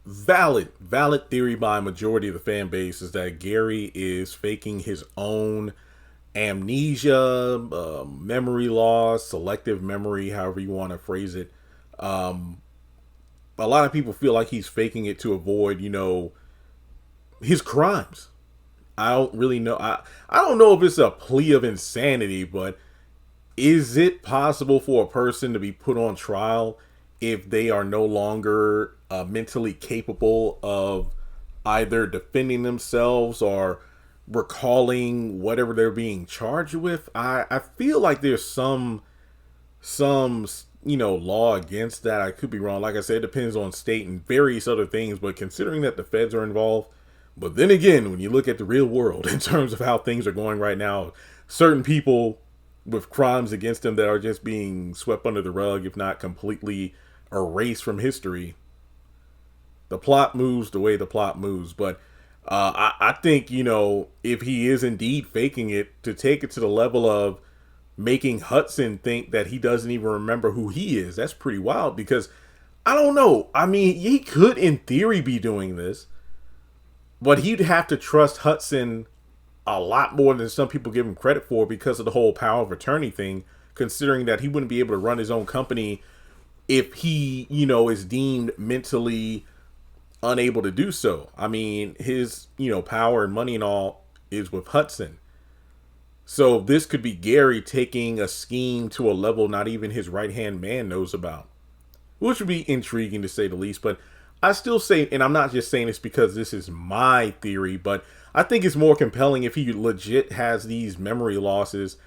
valid theory by a majority of the fan base is that Gary is faking his own amnesia, memory loss, selective memory, however you want to phrase it. Um, a lot of people feel like he's faking it to avoid, his crimes. I don't really know. I don't know if it's a plea of insanity, but is it possible for a person to be put on trial if they are no longer mentally capable of either defending themselves or recalling whatever they're being charged with? I feel like there's some law against that. I could be wrong. Like I said, it depends on state and various other things, but considering that the feds are involved, but then again, when you look at the real world in terms of how things are going right now, certain people with crimes against them that are just being swept under the rug, if not completely erased from history, the plot moves the way the plot moves. But I think, if he is indeed faking it, to take it to the level of making Hudson think that he doesn't even remember who he is, that's pretty wild. Because I don't know. I mean, he could in theory be doing this, but he'd have to trust Hudson a lot more than some people give him credit for because of the whole power of attorney thing, considering that he wouldn't be able to run his own company if he, is deemed mentally unable to do so. I mean, his, power and money and all is with Hudson. So this could be Gary taking a scheme to a level not even his right-hand man knows about, which would be intriguing to say the least. But I still say, and I'm not just saying this because this is my theory, but I think it's more compelling if he legit has these memory losses.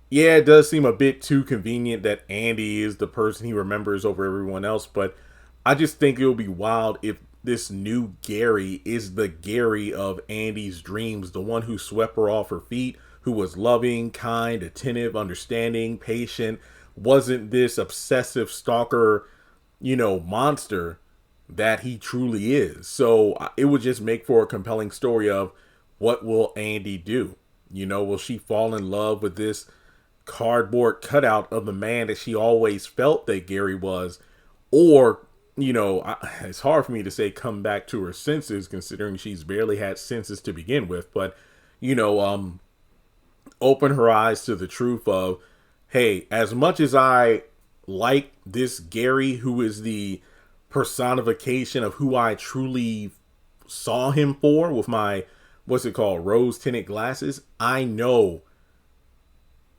Yeah, it does seem a bit too convenient that Andy is the person he remembers over everyone else, but I just think it would be wild if this new Gary is the Gary of Andy's dreams, the one who swept her off her feet, who was loving, kind, attentive, understanding, patient, wasn't this obsessive stalker, monster that he truly is. So it would just make for a compelling story of what will Andy do? Will she fall in love with this cardboard cutout of the man that she always felt that Gary was? Or, it's hard for me to say come back to her senses considering she's barely had senses to begin with, but, open her eyes to the truth of, hey, as much as I like this Gary, who is the personification of who I truly saw him for with my, rose tinted glasses, I know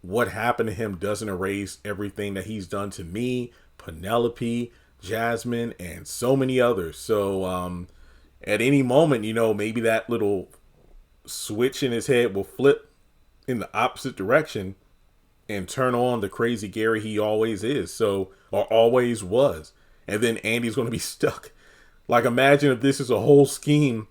what happened to him doesn't erase everything that he's done to me, Penelope, Jasmine, and so many others. So at any moment, maybe that little switch in his head will flip in the opposite direction and turn on the crazy Gary he always is, or always was. And then Andy's going to be stuck. Like, imagine if this is a whole scheme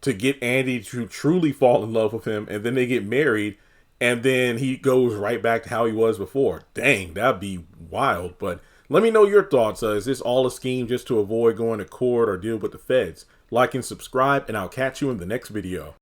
to get Andy to truly fall in love with him, and then they get married, and then he goes right back to how he was before. Dang, that'd be wild. But let me know your thoughts. Is this all a scheme just to avoid going to court or deal with the feds? Like and subscribe, and I'll catch you in the next video.